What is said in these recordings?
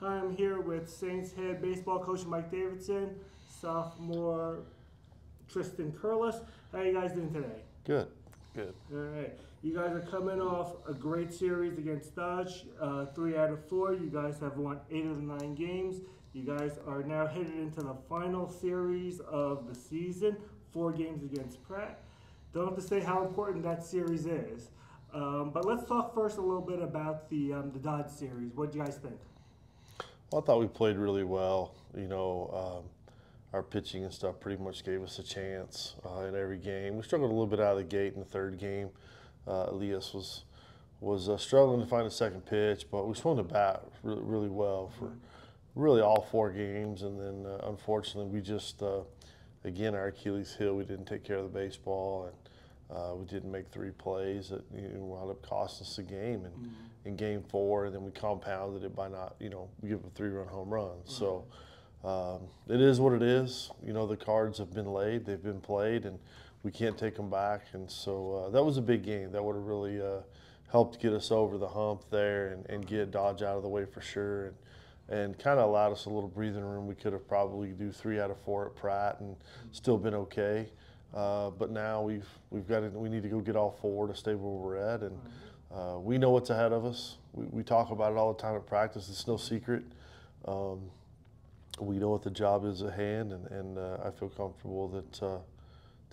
I'm here with Saints head baseball coach Mike Davidson, sophomore Tristan Curless. How are you guys doing today? Good, good. All right. You guys are coming off a great series against Dodge, 3 out of 4. You guys have won 8 of the 9 games. You guys are now headed into the final series of the season, 4 games against Pratt. Don't have to say how important that series is. But let's talk first a little bit about the Dodge series. What do you guys think? Well, I thought we played really well. Our pitching and stuff pretty much gave us a chance in every game. We struggled a little bit out of the gate in the third game. Elias was struggling to find a second pitch, but we swung the bat really well for really all 4 games. And then unfortunately, we just again, our Achilles heel, we didn't take care of the baseball, and we didn't make 3 plays that wound up costing us the game. And in game 4, and then we compounded it by not, we give a 3-run home run. So it is what it is. The cards have been laid, they've been played, and we can't take them back. And so that was a big game. That would have really helped get us over the hump there and get Dodge out of the way for sure. And kind of allowed us a little breathing room. We could have probably do 3 out of 4 at Pratt and still been okay. But now we need to go get all 4 to stay where we're at, and we know what's ahead of us. We talk about it all the time at practice. It's no secret. We know what the job is at hand, and I feel comfortable that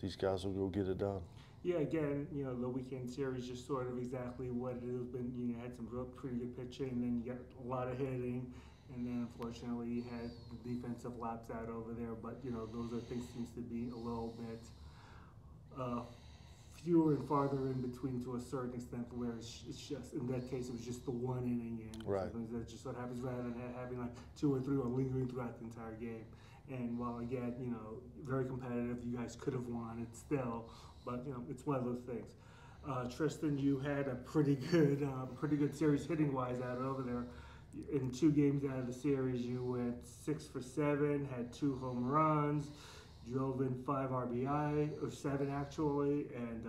these guys will go get it done. Yeah, again, the weekend series just sort of exactly what it has been. You had some pretty good pitching, and then you got a lot of hitting, and then unfortunately you had the defensive laps out over there. But those are things seems to be a little bit fewer and farther in between to a certain extent, where it's just, in that case, it was just the 1 inning, and right. That just what happens rather than having like 2 or 3 or lingering throughout the entire game. And while again, very competitive, you guys could have won it still, but it's one of those things. Tristan, you had a pretty good series hitting wise out over there. In 2 games out of the series, you went 6 for 7, had 2 home runs, drove in 5 RBI, or 7 actually, and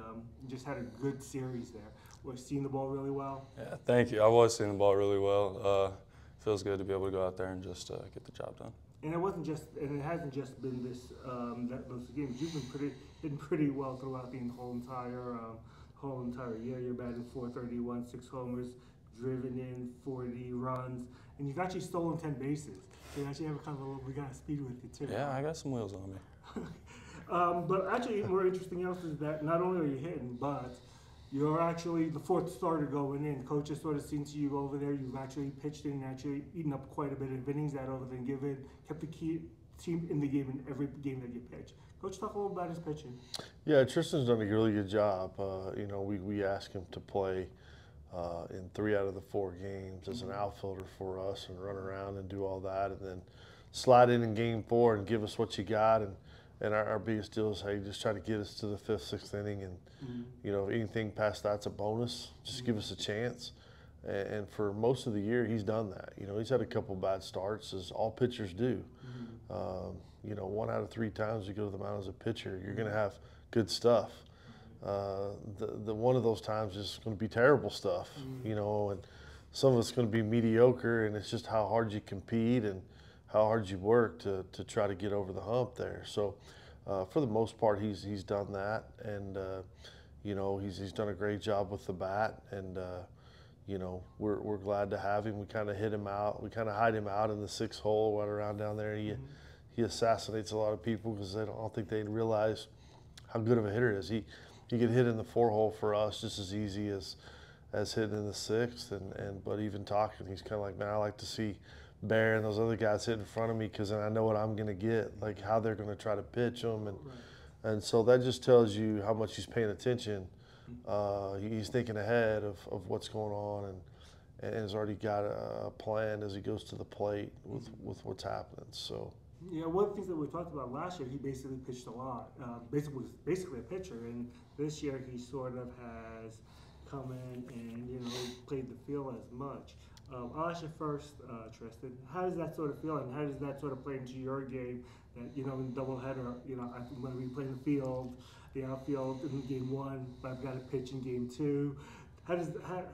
just had a good series there. We're seeing the ball really well. Yeah, thank you. I was seeing the ball really well. Feels good to be able to go out there and just get the job done. And it hasn't just been those games. You've been pretty well throughout the whole entire year. You're batting .431, 6 homers, driven in 40 runs, and you've actually stolen 10 bases. So you actually have kind of a little bit of speed with you too. Yeah, I got some wheels on me. But actually, more interesting else is that not only are you hitting, but you're actually the 4th starter going in. Coach has sort of seen to you over there. You've actually pitched in and actually eaten up quite a bit of innings out over there and kept the key team in the game in every game that you pitch. Coach, talk a little about his pitching. Yeah, Tristan's done a really good job. We asked him to play in 3 out of the 4 games as an outfielder for us and run around and do all that, and then slide in game 4 and give us what you got. And our biggest deal is, hey, just try to get us to the 5th, 6th inning, and anything past that's a bonus. Just give us a chance. And for most of the year, he's done that. He's had a couple bad starts, as all pitchers do. 1 out of 3 times you go to the mound as a pitcher, you're going to have good stuff. The one of those times is going to be terrible stuff, and some of it's going to be mediocre, and it's just how hard you compete and how hard you work to try to get over the hump there. So for the most part, he's done that, and he's done a great job with the bat, and we're glad to have him. We kind of hit him out. We kind of hide him out in the 6th hole right around down there. He assassinates a lot of people because I don't think they realize how good of a hitter he is. He could hit in the 4 hole for us just as easy as hitting in the 6th, but even talking, he's kind of like, man, I like to see Bear and those other guys hit in front of me, because then I know what I'm going to get, like how they're going to try to pitch them, and so that just tells you how much he's paying attention. He's thinking ahead of what's going on, and has already got a plan as he goes to the plate with what's happening. So. Yeah, one of the things that we talked about last year, he basically pitched a lot. Basically a pitcher, and this year he sort of has come in and played the field as much. I'll ask you first, Tristan. How does that sort of feel, and how does that sort of play into your game? That in doubleheader, I'm going to be playing the outfield in game 1, but I've got to pitch in game 2.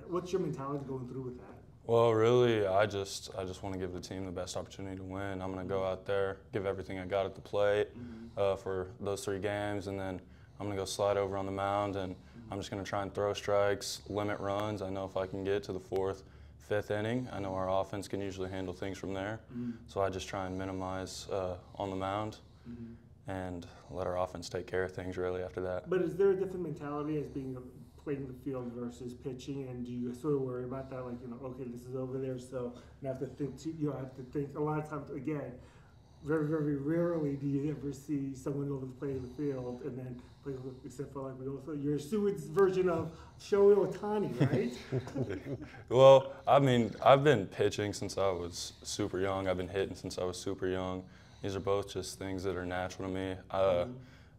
What's your mentality going through with that? Well, really, I just want to give the team the best opportunity to win. I'm going to go out there, give everything I got at the plate for those 3 games, and then I'm going to go slide over on the mound, and I'm just going to try and throw strikes, limit runs. I know if I can get to the 4th, 5th inning, I know our offense can usually handle things from there. So I just try and minimize on the mound and let our offense take care of things really after that. But is there a different mentality as being playing the field versus pitching, and do you sort of worry about that? Like, okay, this is over there, so you have to think. You have to think. A lot of times, again, very, very rarely do you ever see someone over the play in the field and then play, except for like we also you're Seward's version of Shohei Ohtani, right? Well, I mean, I've been pitching since I was super young. I've been hitting since I was super young. These are both just things that are natural to me.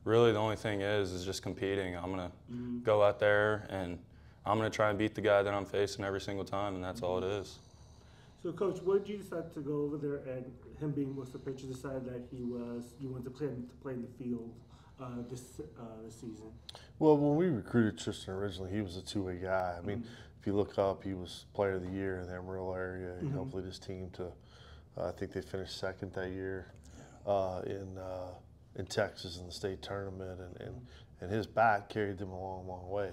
Really, the only thing is just competing. I'm going to go out there and I'm going to try and beat the guy that I'm facing every single time, and that's all it is. So, Coach, what did you decide to go over there, and him being most of the pitcher decided that you wanted to play in the field this season? Well, when we recruited Tristan originally, he was a 2-way guy. I mean, if you look up, he was Player of the Year in the Amarillo area. He helped lead his team to, I think they finished 2nd that year in Texas in the state tournament, and his bat carried them a long, long way.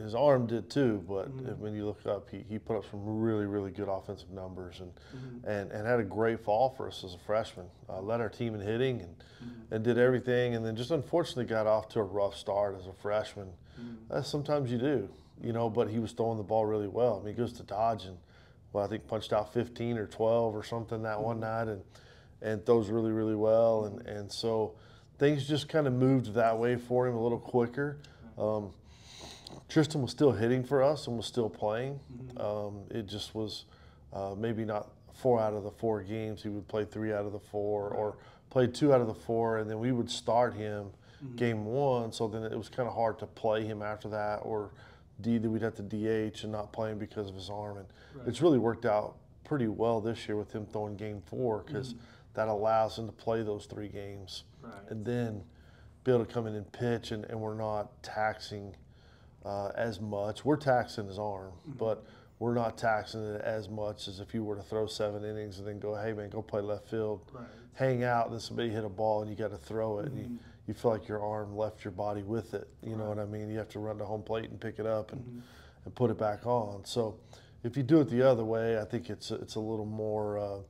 His arm did too, but when you look up, he put up some really, really good offensive numbers and had a great fall for us as a freshman. Led our team in hitting and did everything, and then just unfortunately got off to a rough start as a freshman. Sometimes you do, but he was throwing the ball really well. I mean, he goes to Dodge and, I think punched out 15 or 12 or something that one night and throws really, really well. And so things just kind of moved that way for him a little quicker. Tristan was still hitting for us and was still playing. It just was maybe not 4 out of the 4 games. He would play 3 out of the 4 or play 2 out of the 4, and then we would start him game 1. So then it was kind of hard to play him after that, or we'd have to DH and not play him because of his arm. And it's really worked out pretty well this year with him throwing game 4 because that allows him to play those 3 games and then be able to come in and pitch, and we're not taxing as much. We're taxing his arm, but we're not taxing it as much as if you were to throw 7 innings and then go, hey man, go play left field, hang out, and then somebody hit a ball and you got to throw it, and you feel like your arm left your body with it. You know what I mean? You have to run to home plate and pick it up and put it back on. So if you do it the other way, I think it's a little more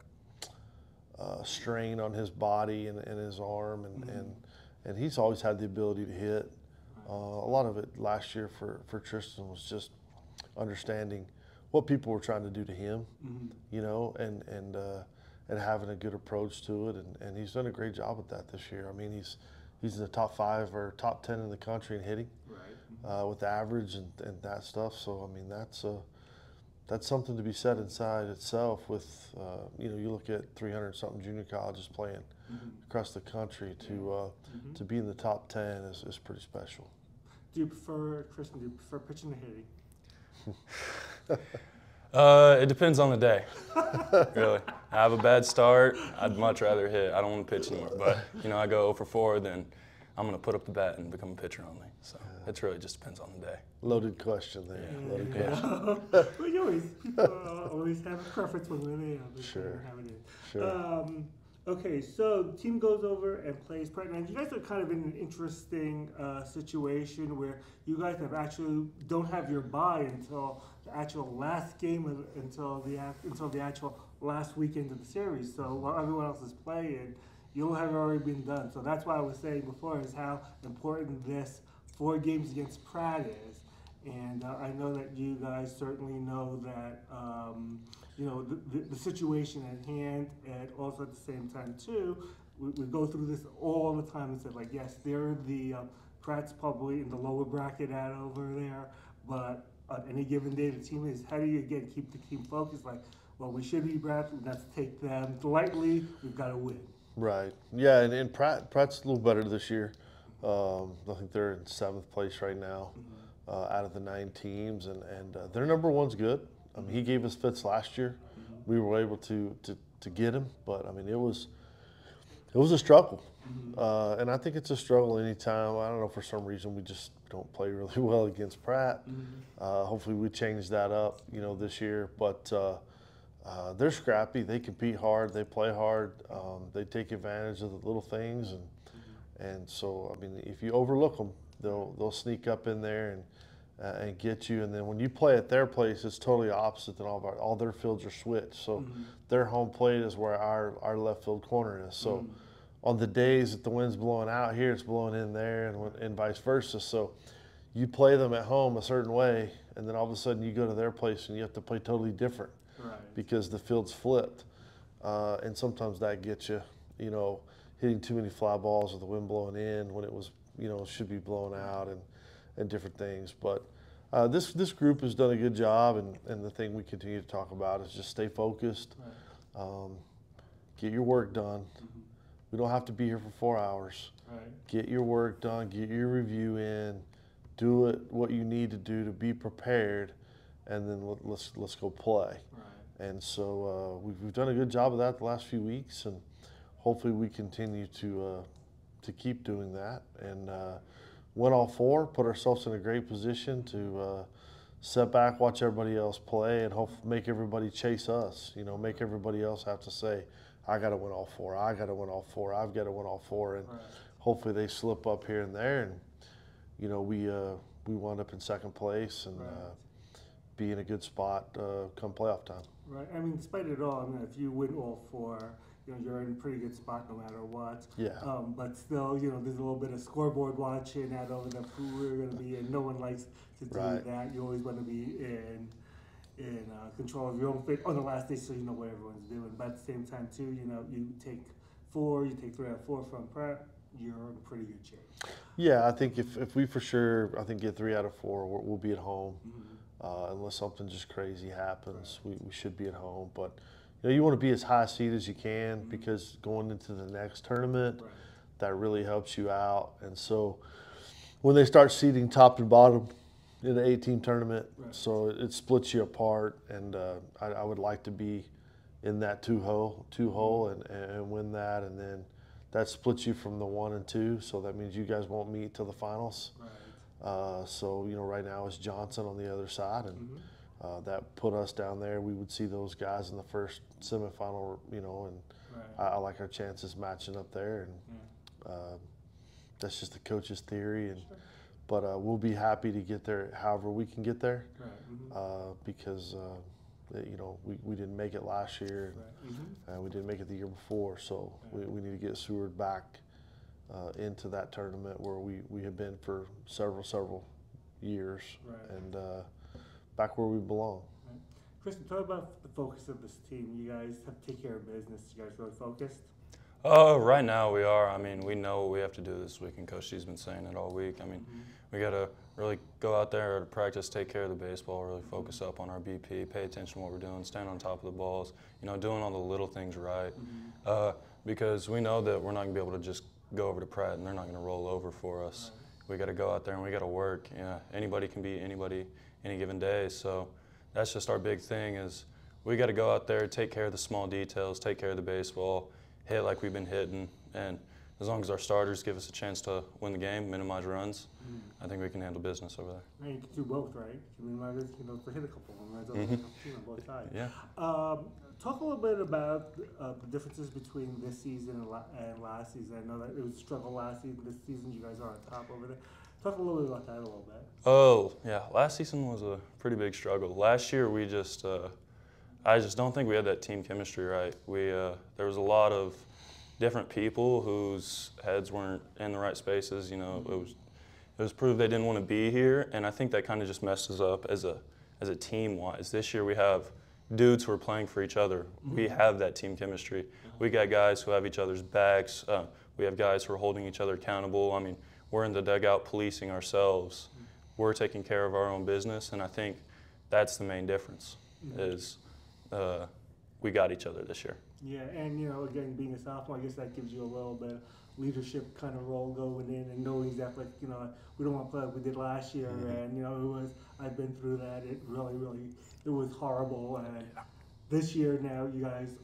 strain on his body and his arm, and he's always had the ability to hit. A lot of it last year for Tristan was just understanding what people were trying to do to him, and having a good approach to it, and he's done a great job with that this year. I mean, he's in the top 5 or top 10 in the country in hitting, with the average and that stuff. So I mean, that's something to be said inside itself. With you look at 300-something junior colleges playing across the country to be in the top 10 is pretty special. Do you prefer, Tristan? Do you prefer pitching or hitting? It depends on the day, really. I have a bad start, I'd much rather hit. I don't want to pitch anymore, but I go 0 for 4, then I'm going to put up the bat and become a pitcher only. So it really just depends on the day. Loaded question there. Loaded question. Well, people always have a preference when they have it in. Sure. Okay, so the team goes over and plays Pratt. Now, you guys are kind of in an interesting situation where you guys don't have your bye until the actual last game until the actual last weekend of the series. So while everyone else is playing, you'll have already been done. So that's why I was saying before is how important this 4 games against Pratt is. And I know that you guys certainly know that the situation at hand, and also at the same time too, we go through this all the time and say like, yes, they're Pratt's probably in the lower bracket at over there, but on any given day the team is, how do you again keep the team focused? Like, well, we should be Pratt, let's take them lightly, we've got to win. Right. Yeah, and Pratt's a little better this year. I think they're in 7th place right now out of the 9 teams, and their number 1's good. I mean, he gave us fits last year. We were able to get him, but I mean, it was It was a struggle, and I think it's a struggle anytime. I don't know, for some reason we just don't play really well against Pratt. Hopefully we change that up, this year. But they're scrappy. They compete hard. They play hard. They take advantage of the little things, and so I mean, if you overlook them, they'll sneak up in there and get you. And then when you play at their place, it's totally opposite than all their fields are switched. So their home plate is where our left field corner is. So on the days that the wind's blowing out here, it's blowing in there, and vice versa. So you play them at home a certain way, and then all of a sudden you go to their place and you have to play totally different because the field's flipped. And sometimes that gets you, hitting too many fly balls with the wind blowing in when it was, should be blown out, and different things. But this group has done a good job, and the thing we continue to talk about is just stay focused, get your work done. We don't have to be here for 4 hours. Get your work done, get your review in, do what you need to do to be prepared, and then let's go play. And so we've done a good job of that the last few weeks, and hopefully we continue to keep doing that and win all 4, put ourselves in a great position to sit back, watch everybody else play, and make everybody chase us. Make everybody else have to say, I got to win all 4. I got to win all 4. I've got to win all 4, and hopefully they slip up here and there, and we wound up in second place and be in a good spot come playoff time. Right. I mean, despite it all, if you win all 4, you're in a pretty good spot no matter what. Yeah. But still, there's a little bit of scoreboard watching out over the who we're going to be in. No one likes to do that. You always want to be in control of your own fate on the last day, so you know what everyone's doing. But at the same time, too, you take 4, you take 3 out of 4 from Pratt, you're in pretty good shape. Yeah, I think if we for sure, get 3 out of 4, we'll be at home. Unless something just crazy happens, we should be at home. But you want to be as high seed as you can because going into the next tournament, that really helps you out. And so when they start seeding top and bottom in the 8-team tournament, so it splits you apart. And I would like to be in that two hole and win that, and then that splits you from the 1 and 2. So that means you guys won't meet till the finals. So right now it's Johnson on the other side, and that put us down there. We would see those guys in the first semifinal, and I like our chances matching up there, and that's just the coach's theory. And but we'll be happy to get there however we can get there, because we didn't make it last year, and we didn't make it the year before. So we need to get Seward back into that tournament where we have been for several years, and back where we belong. Tristan, talk about the focus of this team. You guys have to take care of business. You guys really focused? Right now we are. I mean, we know what we have to do this week, and Coach D's been saying it all week. I mean, we got to really go out there to practice, take care of the baseball, really focus up on our BP, pay attention to what we're doing, stand on top of the balls, doing all the little things right. Because we know that we're not going to be able to just go over to Pratt and they're not going to roll over for us. We got to go out there and we got to work. Anybody can beat anybody any given day. So that's just our big thing is we got to go out there, take care of the small details, take care of the baseball, hit like we've been hitting, and as long as our starters give us a chance to win the game, minimize runs, I think we can handle business over there. And you can do both, right? Minimize, to hit a couple of runs on both sides. Yeah. Talk a little bit about the differences between this season and last season. I know that it was a struggle last season. This season, you guys are on top over there. Talk a little bit about that a little bit. Oh, yeah. Last season was a pretty big struggle. Last year, we just I just don't think we had that team chemistry right. There was a lot of different people whose heads weren't in the right spaces. It was proved they didn't want to be here, and I think that kind of just messes up as a team-wise. This year we have dudes who are playing for each other. We have that team chemistry. We got guys who have each other's backs. We have guys who are holding each other accountable. I mean, we're in the dugout policing ourselves. We're taking care of our own business, and I think that's the main difference is we got each other this year. Yeah, and again, being a sophomore, I guess that gives you a little bit of leadership kind of role going in and knowing exactly, we don't want to play like we did last year, and I've been through that. It really, it was horrible. And this year now, you guys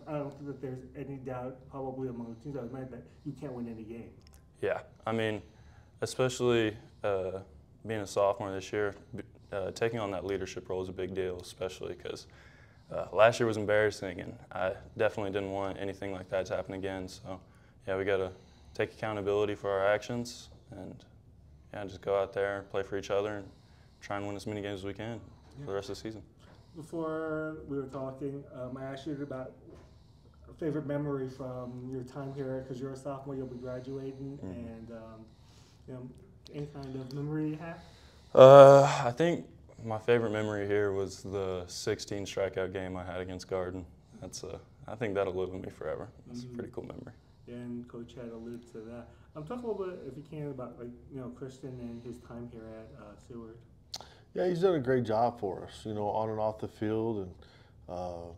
I don't think that there's any doubt, probably among the teams that meant that you can't win any game. Yeah, I mean, especially being a sophomore this year, taking on that leadership role is a big deal, especially because last year was embarrassing, and I definitely didn't want anything like that to happen again. So, yeah, we got to take accountability for our actions and, yeah, just go out there, play for each other, and try and win as many games as we can for the rest of the season. Before we were talking, I asked you about a favorite memory from your time here, because you're a sophomore, you'll be graduating, and any kind of memory you have? I think my favorite memory here was the 16 strikeout game I had against Garden. I think that'll live with me forever. That's a pretty cool memory. And Coach had alluded to that. Talk a little bit, if you can, about Tristan and his time here at Seward. Yeah, he's done a great job for us, on and off the field, and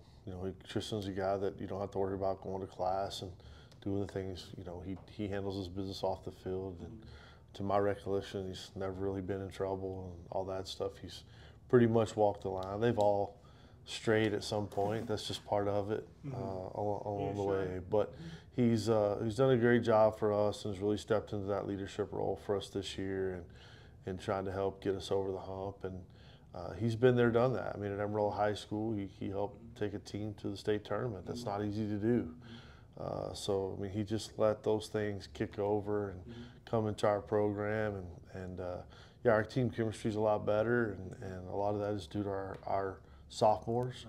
Tristan's a guy that you don't have to worry about going to class and doing the things. He handles his business off the field, and to my recollection, he's never really been in trouble and all that stuff. He's pretty much walked the line. They've all strayed at some point. That's just part of it along the way. But he's done a great job for us and has really stepped into that leadership role for us this year and trying to help get us over the hump. And he's been there, done that. I mean, at Emerald High School, he helped take a team to the state tournament. That's not easy to do. So, I mean, he just let those things kick over and come into our program. And yeah, our team chemistry is a lot better, and a lot of that is due to our sophomores.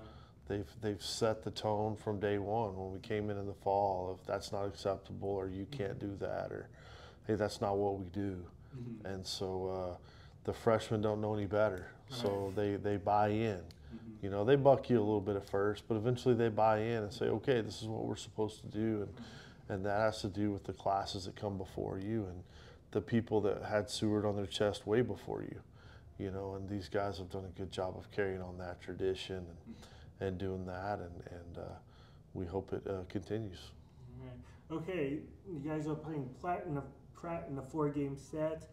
They've set the tone from day one when we came in the fall of that's not acceptable, or you can't do that, or hey, that's not what we do. And so the freshmen don't know any better, so they buy in. They buck you a little bit at first, but eventually they buy in and say, okay, this is what we're supposed to do, and that has to do with the classes that come before you and the people that had Seward on their chest way before you. And these guys have done a good job of carrying on that tradition and doing that, and we hope it continues. All right. Okay, you guys are playing Pratt in a 4-game set.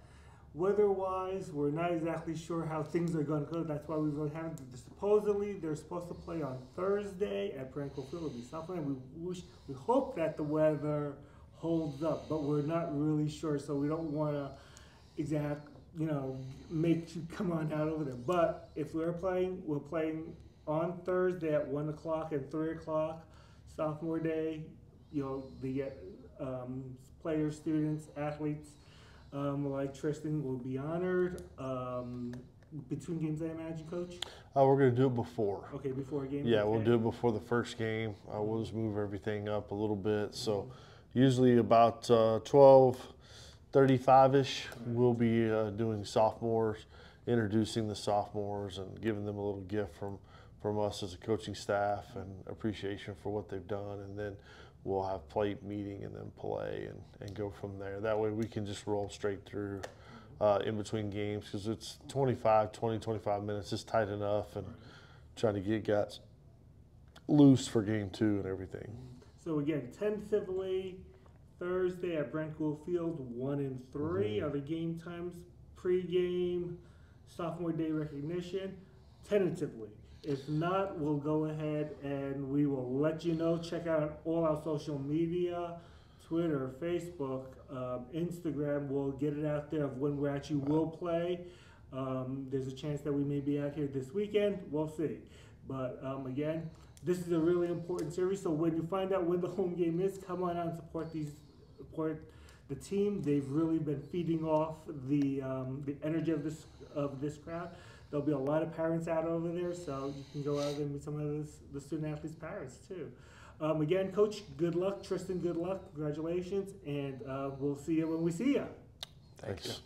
Weather-wise, we're not exactly sure how things are going to go. That's why we really haven't. Supposedly, they're supposed to play on Thursday at Pratt Field. It'll be something. We hope that the weather holds up, but we're not really sure. So we don't want to make you come on out over there. But if we're playing on Thursday at 1 o'clock and 3 o'clock, sophomore day. The players, students, athletes. Like Tristan will be honored. Between games, I imagine, Coach? We're going to do it before. Okay, before a game? Yeah, we'll do it before the first game. We'll just move everything up a little bit. So usually about 12:35-ish, we'll be doing sophomores, introducing the sophomores and giving them a little gift from us as a coaching staff and appreciation for what they've done. And then we'll have plate meeting and then play and go from there. That way we can just roll straight through in between games, because it's 25 minutes. It's tight enough, and trying to get guys loose for game 2 and everything. So again, tentatively Thursday at Brentwood Field, 1 and 3 are the game times. Pre-game, sophomore day recognition, tentatively. If not, we'll go ahead and we will let you know. Check out all our social media, Twitter, Facebook, Instagram. We'll get it out there of when we actually will play. There's a chance that we may be out here this weekend. We'll see. But again, this is a really important series. So when you find out when the home game is, come on out and support the team. They've really been feeding off the energy of this crowd. There'll be a lot of parents out over there, so you can go out and meet some of the student athletes' parents too. Again, Coach, good luck. Tristan, good luck. Congratulations, and we'll see you when we see you. Thanks.